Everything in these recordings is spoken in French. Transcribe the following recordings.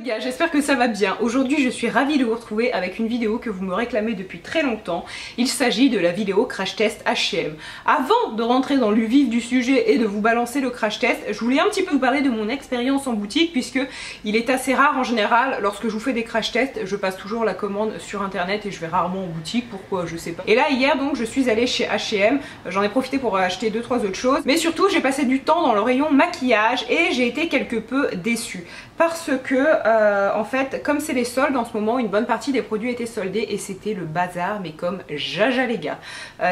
les gars, j'espère que ça va bien. Aujourd'hui je suis ravie de vous retrouver avec une vidéo que vous me réclamez depuis très longtemps. Il s'agit de la vidéo crash test H&M. Avant de rentrer dans le vif du sujet et de vous balancer le crash test, je voulais un petit peu vous parler de mon expérience en boutique, puisque il est assez rare en général, lorsque je vous fais des crash tests, je passe toujours la commande sur internet et je vais rarement en boutique, pourquoi je sais pas. Et là hier donc je suis allée chez H&M, j'en ai profité pour acheter 2-3 autres choses, mais surtout j'ai passé du temps dans le rayon maquillage et j'ai été quelque peu déçue. Parce que en fait, comme c'est les soldes en ce moment, une bonne partie des produits étaient soldés et c'était le bazar, mais comme jaja les gars.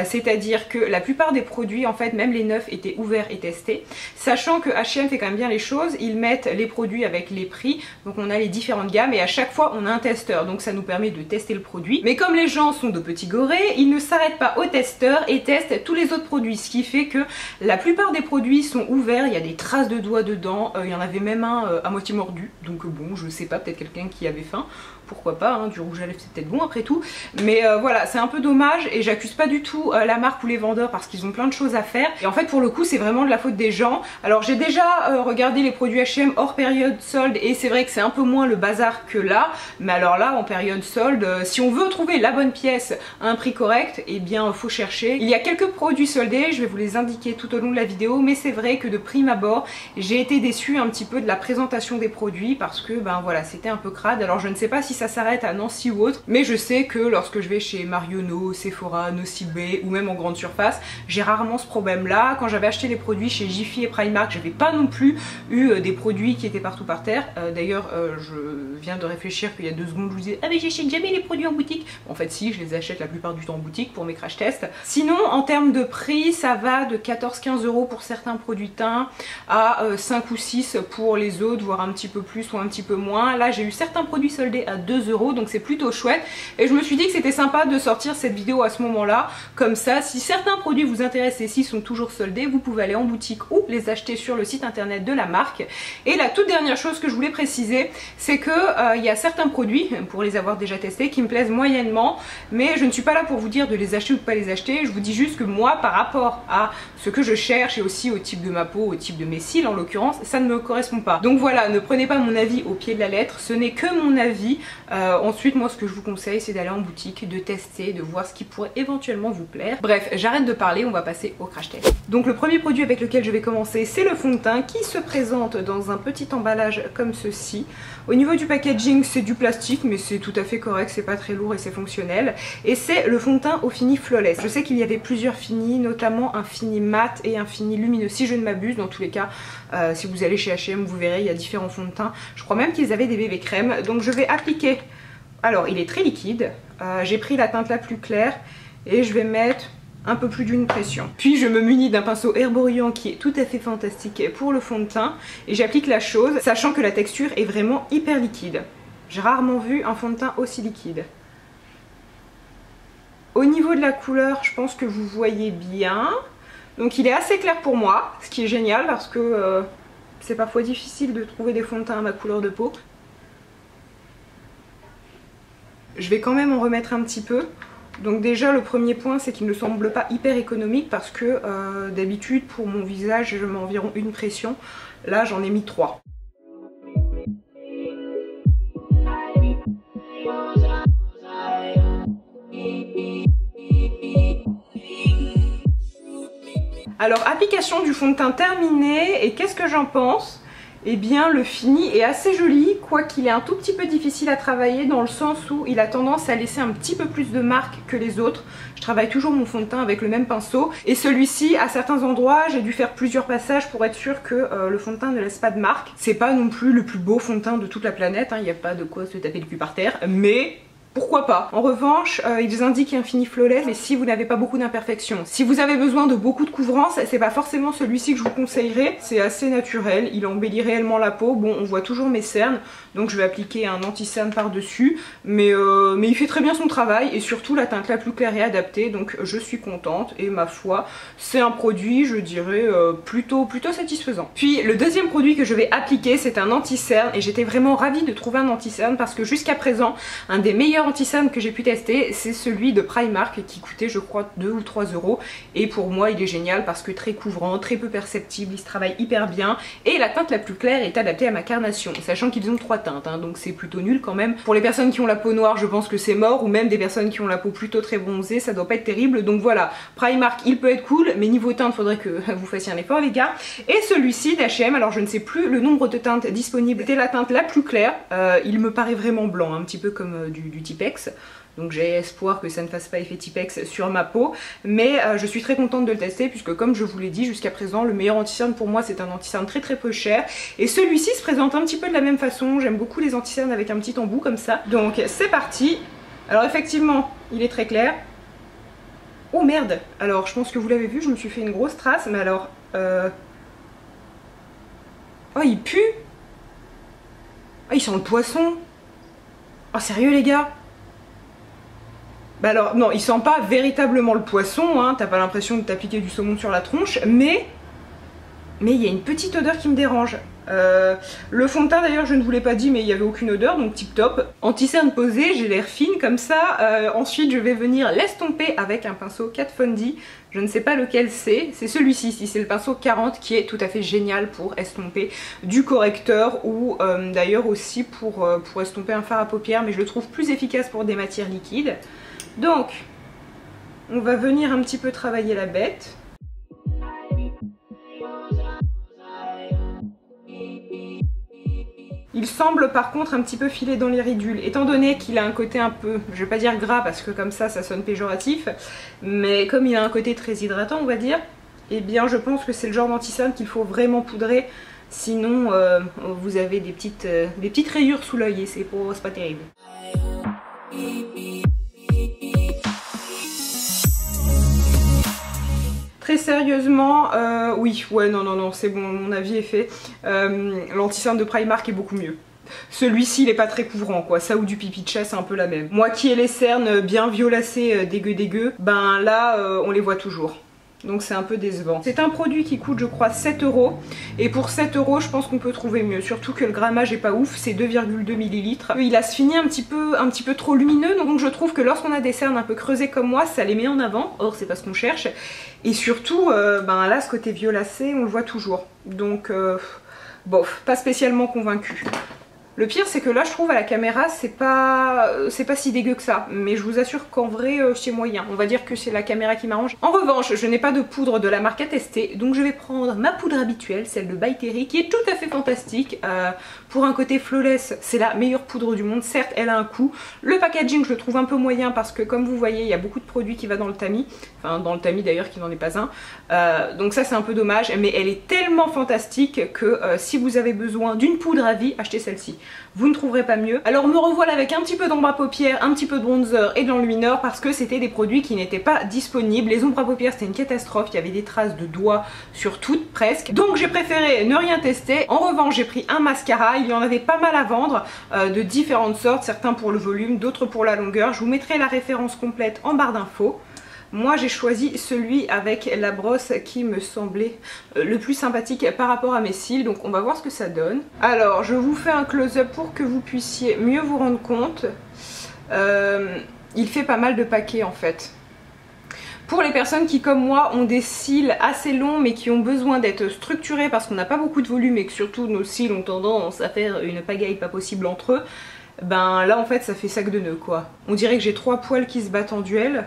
C'est-à-dire que la plupart des produits, en fait, même les neufs étaient ouverts et testés. Sachant que H&M fait quand même bien les choses, ils mettent les produits avec les prix, donc on a les différentes gammes et à chaque fois on a un testeur, donc ça nous permet de tester le produit. Mais comme les gens sont de petits gorés, ils ne s'arrêtent pas au testeur et testent tous les autres produits, ce qui fait que la plupart des produits sont ouverts, il y a des traces de doigts dedans, il y en avait même un à moitié mordu. Donc bon, je sais pas, peut-être quelqu'un qui avait faim, pourquoi pas, hein, du rouge à lèvres c'est peut-être bon après tout, mais voilà, c'est un peu dommage et j'accuse pas du tout la marque ou les vendeurs parce qu'ils ont plein de choses à faire et en fait pour le coup c'est vraiment de la faute des gens. Alors j'ai déjà regardé les produits H&M hors période solde et c'est vrai que c'est un peu moins le bazar que là, mais alors là en période solde, si on veut trouver la bonne pièce à un prix correct, eh bien faut chercher. Il y a quelques produits soldés, je vais vous les indiquer tout au long de la vidéo, mais c'est vrai que de prime abord j'ai été déçue un petit peu de la présentation des produits parce que ben voilà, c'était un peu crade. Alors je ne sais pas si ça s'arrête à Nancy ou autre, mais je sais que lorsque je vais chez Marionneau, Sephora, Nocibé ou même en grande surface, j'ai rarement ce problème là. Quand j'avais acheté les produits chez Jiffy et Primark, j'avais pas non plus eu des produits qui étaient partout par terre. D'ailleurs je viens de réfléchir qu'il y a 2 secondes je vous disais ah mais j'achète jamais les produits en boutique. En fait si, je les achète la plupart du temps en boutique pour mes crash tests. Sinon en termes de prix ça va de 14-15 € pour certains produits teints à 5 ou 6 pour les autres, voire un petit peu plus ou un petit peu moins. Là j'ai eu certains produits soldés à 2 €, donc c'est plutôt chouette et je me suis dit que c'était sympa de sortir cette vidéo à ce moment là, comme ça si certains produits vous intéressent et s'ils sont toujours soldés, vous pouvez aller en boutique ou les acheter sur le site internet de la marque. Et la toute dernière chose que je voulais préciser, c'est que il y a certains produits, pour les avoir déjà testés, qui me plaisent moyennement, mais je ne suis pas là pour vous dire de les acheter ou de pas les acheter. Je vous dis juste que moi par rapport à ce que je cherche et aussi au type de ma peau, au type de mes cils en l'occurrence, ça ne me correspond pas. Donc voilà, ne prenez pas mon avis au pied de la lettre, ce n'est que mon avis. Ensuite moi ce que je vous conseille c'est d'aller en boutique, de tester, de voir ce qui pourrait éventuellement vous plaire. Bref, j'arrête de parler, on va passer au crash test. Donc le premier produit avec lequel je vais commencer c'est le fond de teint qui se présente dans un petit emballage comme ceci. Au niveau du packaging c'est du plastique mais c'est tout à fait correct, c'est pas très lourd et c'est fonctionnel. Et c'est le fond de teint au fini flawless. Je sais qu'il y avait plusieurs finis, notamment un fini mat et un fini lumineux si je ne m'abuse. Dans tous les cas si vous allez chez H&M vous verrez il y a différents fonds de teint. Je crois même qu'ils avaient des bébés crème. Donc je vais appliquer, alors il est très liquide, j'ai pris la teinte la plus claire et je vais mettre un peu plus d'une pression. Puis je me munis d'un pinceau herborian qui est tout à fait fantastique pour le fond de teint et j'applique la chose sachant que la texture est vraiment hyper liquide. J'ai rarement vu un fond de teint aussi liquide. Au niveau de la couleur, je pense que vous voyez bien. Donc il est assez clair pour moi, ce qui est génial parce que c'est parfois difficile de trouver des fonds de teint à ma couleur de peau. Je vais quand même en remettre un petit peu. Donc déjà le premier point c'est qu'il ne semble pas hyper économique parce que d'habitude pour mon visage je mets environ une pression. Là j'en ai mis 3. Alors application du fond de teint terminée et qu'est-ce que j'en pense? Eh bien le fini est assez joli, quoiqu'il est un tout petit peu difficile à travailler dans le sens où il a tendance à laisser un petit peu plus de marques que les autres. Je travaille toujours mon fond de teint avec le même pinceau et celui-ci à certains endroits j'ai dû faire plusieurs passages pour être sûr que le fond de teint ne laisse pas de marques. C'est pas non plus le plus beau fond de teint de toute la planète, il n'y a pas de quoi se taper le cul par terre, mais pourquoi pas. En revanche, ils indiquent un fini flawless, mais si vous n'avez pas beaucoup d'imperfections. Si vous avez besoin de beaucoup de couvrance, c'est pas forcément celui-ci que je vous conseillerais. C'est assez naturel, il embellit réellement la peau. Bon, on voit toujours mes cernes, donc je vais appliquer un anti-cerne par-dessus. Mais il fait très bien son travail, et surtout la teinte la plus claire est adaptée, donc je suis contente. Et ma foi, c'est un produit, je dirais, plutôt satisfaisant. Puis le deuxième produit que je vais appliquer, c'est un anti-cerne, et j'étais vraiment ravie de trouver un anti-cerne, parce que jusqu'à présent, un des meilleurs meilleur anti-cerne que j'ai pu tester, c'est celui de Primark qui coûtait je crois 2 ou 3 euros. Et pour moi il est génial parce que très couvrant, très peu perceptible, il se travaille hyper bien. Et la teinte la plus claire est adaptée à ma carnation, sachant qu'ils ont 3 teintes, hein, donc c'est plutôt nul quand même. Pour les personnes qui ont la peau noire, je pense que c'est mort, ou même des personnes qui ont la peau plutôt très bronzée, ça doit pas être terrible. Donc voilà, Primark il peut être cool, mais niveau teinte faudrait que vous fassiez un effort les gars. Et celui-ci d'H&M, alors je ne sais plus le nombre de teintes disponibles, c'était la teinte la plus claire, il me paraît vraiment blanc, un petit peu comme du Tipex. Donc j'ai espoir que ça ne fasse pas effet Tipex sur ma peau, mais je suis très contente de le tester puisque comme je vous l'ai dit jusqu'à présent, le meilleur anti-cerne pour moi c'est un anti-cerne très peu cher. Et celui-ci se présente un petit peu de la même façon, j'aime beaucoup les anti-cernes avec un petit embout comme ça. Donc c'est parti. Alors effectivement, il est très clair. Oh merde! Alors je pense que vous l'avez vu, je me suis fait une grosse trace, mais alors... Oh il pue! Oh il sent le poisson! Oh sérieux les gars? Bah alors non, il sent pas véritablement le poisson, hein, t'as pas l'impression de t'appliquer du saumon sur la tronche, mais il y a une petite odeur qui me dérange. Le fond de teint d'ailleurs je ne vous l'ai pas dit mais il n'y avait aucune odeur donc tip top. Anti-cerne posé, j'ai l'air fine comme ça. Ensuite je vais venir l'estomper avec un pinceau Kat Von D. Je ne sais pas lequel c'est celui-ci, si c'est le pinceau 40 qui est tout à fait génial pour estomper du correcteur ou d'ailleurs aussi pour estomper un fard à paupières, mais je le trouve plus efficace pour des matières liquides. Donc on va venir un petit peu travailler la bête. Il semble par contre un petit peu filer dans les ridules, étant donné qu'il a un côté un peu, je vais pas dire gras parce que comme ça sonne péjoratif, mais comme il a un côté très hydratant on va dire, eh bien je pense que c'est le genre d'anti-cerne qu'il faut vraiment poudrer, sinon vous avez des petites rayures sous l'œil et c'est pas terrible. Très sérieusement, oui, ouais, non, c'est bon, mon avis est fait. L'anti-cerne de Primark est beaucoup mieux. Celui-ci, il est pas très couvrant, quoi. Ça ou du pipi de chat, c'est un peu la même. Moi qui ai les cernes bien violacées, dégueu, ben là, on les voit toujours. Donc c'est un peu décevant. C'est un produit qui coûte je crois 7 euros. Et pour 7 euros je pense qu'on peut trouver mieux. Surtout que le grammage est pas ouf, c'est 2,2 ml. Il a ce fini un petit peu trop lumineux. Donc je trouve que lorsqu'on a des cernes un peu creusées comme moi, ça les met en avant. Or c'est pas ce qu'on cherche. Et surtout, ben là ce côté violacé, on le voit toujours. Donc bof, pas spécialement convaincue. Le pire c'est que là je trouve à la caméra c'est pas si dégueu que ça, mais je vous assure qu'en vrai c'est moyen, on va dire que c'est la caméra qui m'arrange. En revanche je n'ai pas de poudre de la marque à tester, donc je vais prendre ma poudre habituelle, celle de By Terry, qui est tout à fait fantastique. Pour un côté flawless c'est la meilleure poudre du monde, certes elle a un coût, le packaging je le trouve un peu moyen parce que comme vous voyez il y a beaucoup de produits qui va dans le tamis, enfin dans le tamis d'ailleurs qui n'en est pas un, donc ça c'est un peu dommage, mais elle est tellement fantastique que si vous avez besoin d'une poudre à vie, achetez celle-ci. Vous ne trouverez pas mieux. Alors me revoilà avec un petit peu d'ombre à paupières, un petit peu de bronzer et de l'enlumineur parce que c'était des produits qui n'étaient pas disponibles. Les ombres à paupières c'était une catastrophe, il y avait des traces de doigts sur toutes presque. Donc j'ai préféré ne rien tester. En revanche j'ai pris un mascara, il y en avait pas mal à vendre de différentes sortes, certains pour le volume, d'autres pour la longueur. Je vous mettrai la référence complète en barre d'infos. Moi j'ai choisi celui avec la brosse qui me semblait le plus sympathique par rapport à mes cils, donc on va voir ce que ça donne. Alors je vous fais un close-up pour que vous puissiez mieux vous rendre compte. Il fait pas mal de paquets en fait. Pour les personnes qui comme moi ont des cils assez longs mais qui ont besoin d'être structurés parce qu'on n'a pas beaucoup de volume et que surtout nos cils ont tendance à faire une pagaille pas possible entre eux, ben là en fait ça fait sac de nœuds quoi. On dirait que j'ai 3 poils qui se battent en duel.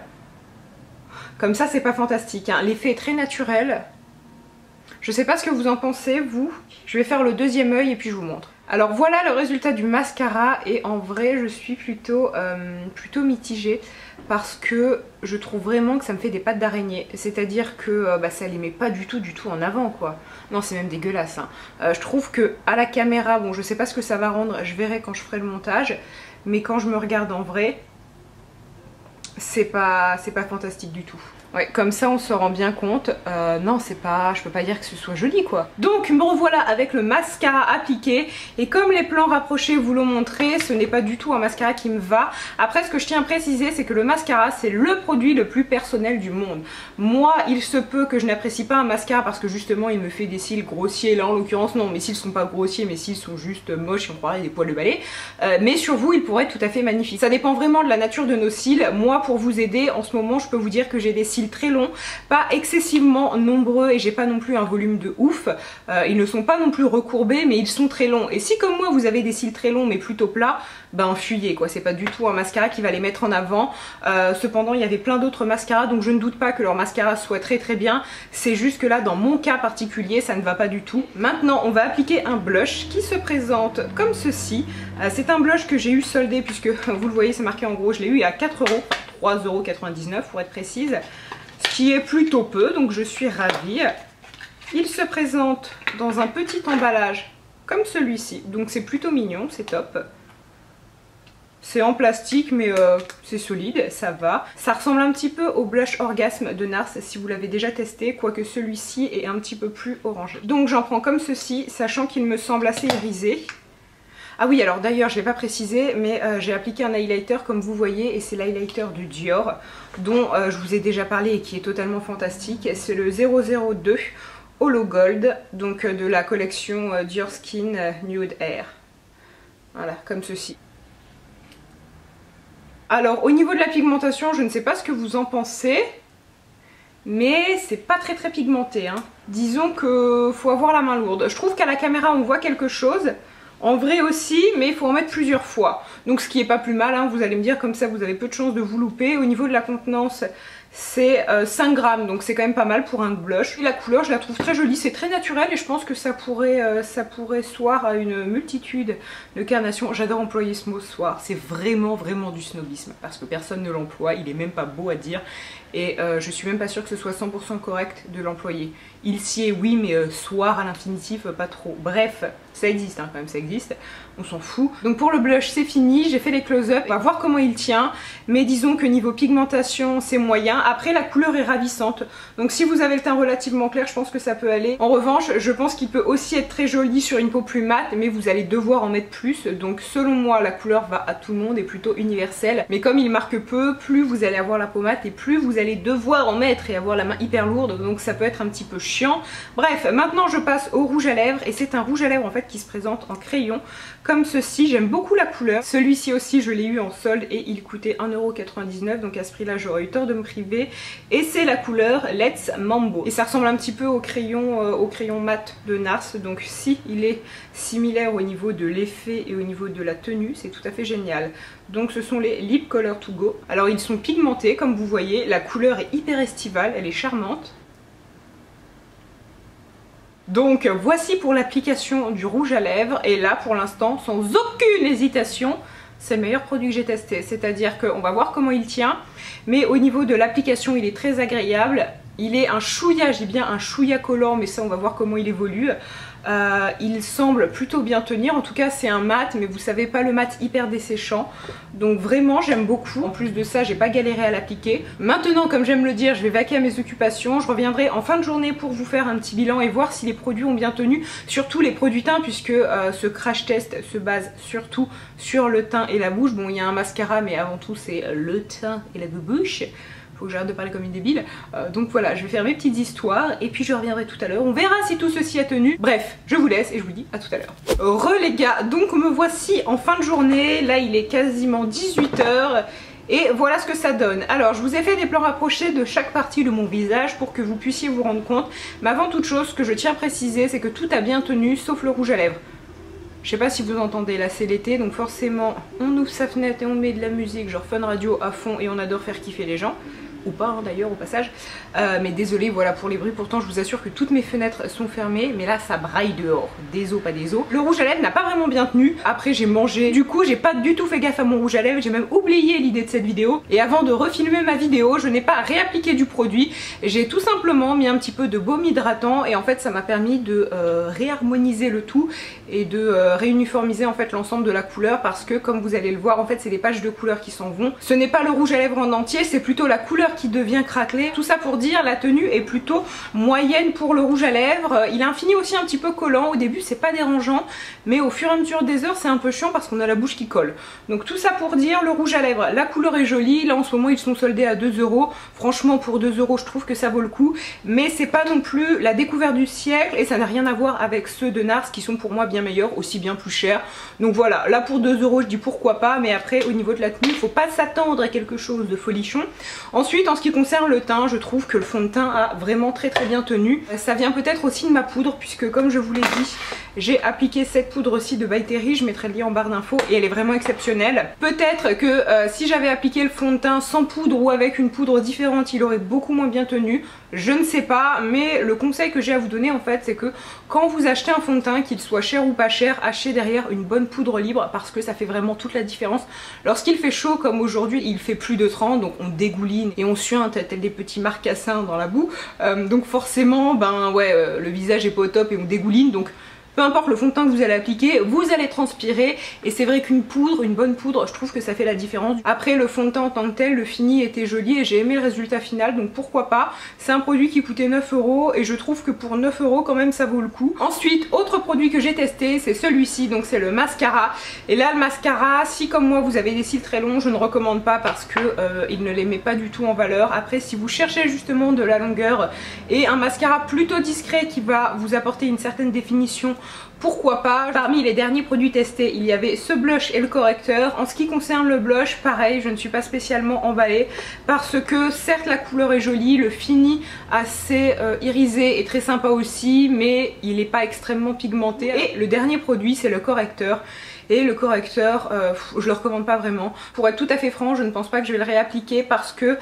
Comme ça c'est pas fantastique, hein. L'effet est très naturel. Je sais pas ce que vous en pensez vous. Je vais faire le deuxième œil et puis je vous montre. Alors voilà le résultat du mascara et en vrai je suis plutôt mitigée parce que je trouve vraiment que ça me fait des pattes d'araignée. C'est-à-dire que ça les met pas du tout en avant quoi. Non c'est même dégueulasse, hein. Je trouve que à la caméra, bon je sais pas ce que ça va rendre, je verrai quand je ferai le montage, mais quand je me regarde en vrai, c'est pas fantastique du tout. Ouais, comme ça on se rend bien compte. Non, c'est pas, je peux pas dire que ce soit joli quoi. Donc me revoilà avec le mascara appliqué. Et comme les plans rapprochés vous l'ont montré, ce n'est pas du tout un mascara qui me va. Après, ce que je tiens à préciser, c'est que le mascara, c'est le produit le plus personnel du monde. Moi, il se peut que je n'apprécie pas un mascara parce que justement il me fait des cils grossiers. Là en l'occurrence non, mes cils sont pas grossiers, mes cils sont juste moches et on croirait des poils de balai. Mais sur vous, il pourrait être tout à fait magnifique. Ça dépend vraiment de la nature de nos cils. Moi, pour vous aider, en ce moment, je peux vous dire que j'ai des cils très longs, pas excessivement nombreux et j'ai pas non plus un volume de ouf. Ils ne sont pas non plus recourbés mais ils sont très longs. Et si comme moi vous avez des cils très longs mais plutôt plats, ben fuyez quoi, c'est pas du tout un mascara qui va les mettre en avant. Cependant il y avait plein d'autres mascaras donc je ne doute pas que leur mascara soit très très bien. C'est juste que là dans mon cas particulier ça ne va pas du tout. Maintenant on va appliquer un blush qui se présente comme ceci. C'est un blush que j'ai eu soldé puisque vous le voyez c'est marqué en gros, je l'ai eu à 4 €, 3,99 € pour être précise. Ce qui est plutôt peu, donc je suis ravie. Il se présente dans un petit emballage comme celui-ci, donc c'est plutôt mignon, c'est top. C'est en plastique mais c'est solide, ça va. Ça ressemble un petit peu au blush Orgasme de NARS si vous l'avez déjà testé, quoique celui-ci est un petit peu plus orangé. Donc j'en prends comme ceci, sachant qu'il me semble assez irisé. Ah oui, alors d'ailleurs je ne l'ai pas précisé mais j'ai appliqué un highlighter comme vous voyez et c'est l'highlighter du Dior dont je vous ai déjà parlé et qui est totalement fantastique. C'est le 002 Holo Gold, donc de la collection Dior Skin Nude Air. Voilà, comme ceci. Alors au niveau de la pigmentation, je ne sais pas ce que vous en pensez, mais c'est pas très pigmenté, hein. Disons que faut avoir la main lourde. Je trouve qu'à la caméra on voit quelque chose. En vrai aussi, mais il faut en mettre plusieurs fois. Donc ce qui est pas plus mal, hein, vous allez me dire, comme ça vous avez peu de chances de vous louper. Au niveau de la contenance, c'est 5 grammes, donc c'est quand même pas mal pour un blush. Et la couleur, je la trouve très jolie, c'est très naturel et je pense que ça pourrait soir à une multitude de carnations. J'adore employer ce mot soir, c'est vraiment du snobisme parce que personne ne l'emploie, il est même pas beau à dire et je suis même pas sûre que ce soit 100% correct de l'employer. Il s'y est oui, mais soir à l'infinitif, pas trop. Bref, ça existe hein, quand même, ça existe, on s'en fout. Donc pour le blush c'est fini, j'ai fait les close-up, on va voir comment il tient, mais disons que niveau pigmentation c'est moyen. Après la couleur est ravissante, donc si vous avez le teint relativement clair je pense que ça peut aller. En revanche je pense qu'il peut aussi être très joli sur une peau plus mate, mais vous allez devoir en mettre plus, donc selon moi la couleur va à tout le monde, est plutôt universelle, mais comme il marque peu, plus vous allez avoir la peau mate et plus vous allez devoir en mettre et avoir la main hyper lourde, donc ça peut être un petit peu chiant. Bref, maintenant je passe au rouge à lèvres et c'est un rouge à lèvres en fait qui se présente en crayon comme ceci. J'aime beaucoup la couleur, celui-ci aussi je l'ai eu en solde et il coûtait 1,99 €, donc à ce prix là j'aurais eu tort de me priver. Et c'est la couleur Let's Mambo et ça ressemble un petit peu au crayon mat de NARS, donc si il est similaire au niveau de l'effet et au niveau de la tenue, c'est tout à fait génial. Donc ce sont les Lip Color To Go. Alors ils sont pigmentés comme vous voyez, la couleur est hyper estivale, elle est charmante. Donc voici pour l'application du rouge à lèvres et là pour l'instant sans aucune hésitation c'est le meilleur produit que j'ai testé, c'est-à-dire qu'on va voir comment il tient, mais au niveau de l'application il est très agréable, il est un chouïa, j'ai bien un chouïa collant, mais ça on va voir comment il évolue. Il semble plutôt bien tenir, en tout cas c'est un mat, mais vous savez pas le mat hyper desséchant, donc vraiment j'aime beaucoup. En plus de ça j'ai pas galéré à l'appliquer. Maintenant comme j'aime le dire, je vais vaquer à mes occupations, je reviendrai en fin de journée pour vous faire un petit bilan et voir si les produits ont bien tenu, surtout les produits teint puisque ce crash test se base surtout sur le teint et la bouche. Bon il y a un mascara mais avant tout c'est le teint et la bouche. Faut que j'arrête de parler comme une débile. Donc voilà, je vais faire mes petites histoires et puis je reviendrai tout à l'heure. On verra si tout ceci a tenu. Bref, je vous laisse et je vous dis à tout à l'heure. Re les gars, donc me voici en fin de journée. Là il est quasiment 18 h. Et voilà ce que ça donne. Alors je vous ai fait des plans rapprochés de chaque partie de mon visage pour que vous puissiez vous rendre compte. Mais avant toute chose, ce que je tiens à préciser, c'est que tout a bien tenu sauf le rouge à lèvres. Je sais pas si vous entendez, là c'est l'été, donc forcément on ouvre sa fenêtre et on met de la musique genre Fun Radio à fond et on adore faire kiffer les gens. Ou pas hein, d'ailleurs au passage, mais désolé voilà pour les bruits, pourtant je vous assure que toutes mes fenêtres sont fermées, mais là ça braille dehors, des os pas des os. Le rouge à lèvres n'a pas vraiment bien tenu, après j'ai mangé, du coup j'ai pas du tout fait gaffe à mon rouge à lèvres, j'ai même oublié l'idée de cette vidéo, et avant de refilmer ma vidéo je n'ai pas réappliqué du produit, j'ai tout simplement mis un petit peu de baume hydratant et en fait ça m'a permis de réharmoniser le tout et de réuniformiser en fait l'ensemble de la couleur, parce que comme vous allez le voir en fait c'est les pages de couleur qui s'en vont, ce n'est pas le rouge à lèvres en entier, c'est plutôt la couleur couleur qui devient craquelée. Tout ça pour dire la tenue est plutôt moyenne pour le rouge à lèvres. Il a un fini aussi un petit peu collant. Au début c'est pas dérangeant, mais au fur et à mesure des heures c'est un peu chiant parce qu'on a la bouche qui colle. Donc tout ça pour dire le rouge à lèvres, la couleur est jolie. Là en ce moment ils sont soldés à 2 €. Franchement pour 2 € je trouve que ça vaut le coup, mais c'est pas non plus la découverte du siècle et ça n'a rien à voir avec ceux de NARS qui sont pour moi bien meilleurs, aussi bien plus chers. Donc voilà, là pour 2 € je dis pourquoi pas, mais après au niveau de la tenue il faut pas s'attendre à quelque chose de folichon. Ensuite en ce qui concerne le teint, je trouve que le fond de teint a vraiment très bien tenu. Ça vient peut-être aussi de ma poudre puisque comme je vous l'ai dit, j'ai appliqué cette poudre-ci de By Terry, je mettrai le lien en barre d'infos et elle est vraiment exceptionnelle. Peut-être que si j'avais appliqué le fond de teint sans poudre ou avec une poudre différente, il aurait beaucoup moins bien tenu. Je ne sais pas, mais le conseil que j'ai à vous donner en fait, c'est que quand vous achetez un fond de teint, qu'il soit cher ou pas cher, achetez derrière une bonne poudre libre parce que ça fait vraiment toute la différence. Lorsqu'il fait chaud comme aujourd'hui, il fait plus de 30, donc on dégouline et on suinte tel des petits marcassins dans la boue. Donc forcément, ben ouais, le visage est pas au top et on dégouline, donc peu importe le fond de teint que vous allez appliquer, vous allez transpirer et c'est vrai qu'une poudre, une bonne poudre, je trouve que ça fait la différence. Après le fond de teint en tant que tel, le fini était joli et j'ai aimé le résultat final, donc pourquoi pas. C'est un produit qui coûtait 9 € et je trouve que pour 9 € quand même ça vaut le coup. Ensuite, autre produit que j'ai testé, c'est celui-ci, donc c'est le mascara. Et là le mascara, si comme moi vous avez des cils très longs, je ne recommande pas parce que il ne les met pas du tout en valeur. Après si vous cherchez justement de la longueur et un mascara plutôt discret qui va vous apporter une certaine définition, pourquoi pas. Parmi les derniers produits testés, il y avait ce blush et le correcteur. En ce qui concerne le blush, pareil, je ne suis pas spécialement emballée parce que certes la couleur est jolie, le fini assez irisé est très sympa aussi, mais il n'est pas extrêmement pigmenté. Et le dernier produit, c'est le correcteur. Et le correcteur, je le recommande pas vraiment. Pour être tout à fait franc, je ne pense pas que je vais le réappliquer parce que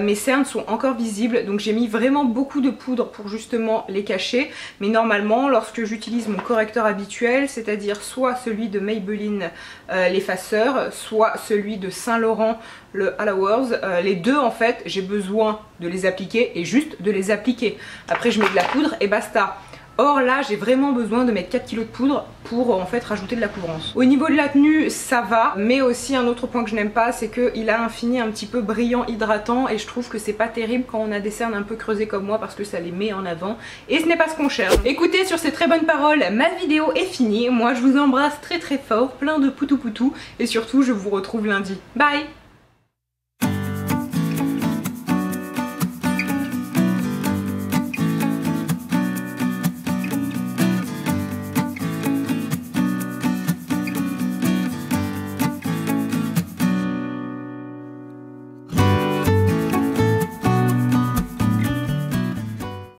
mes cernes sont encore visibles, donc j'ai mis vraiment beaucoup de poudre pour justement les cacher. Mais normalement, lorsque j'utilise mon correcteur habituel, c'est-à-dire soit celui de Maybelline l'effaceur, soit celui de Saint Laurent le Hours, les deux en fait, j'ai besoin de les appliquer et juste de les appliquer. Après je mets de la poudre et basta. Or là j'ai vraiment besoin de mettre 4 kg de poudre pour en fait rajouter de la couvrance. Au niveau de la tenue ça va, mais aussi un autre point que je n'aime pas, c'est qu'il a un fini un petit peu brillant, hydratant, et je trouve que c'est pas terrible quand on a des cernes un peu creusées comme moi parce que ça les met en avant et ce n'est pas ce qu'on cherche. Écoutez, sur ces très bonnes paroles, ma vidéo est finie. Moi je vous embrasse très fort, plein de poutou poutou, et surtout je vous retrouve lundi. Bye.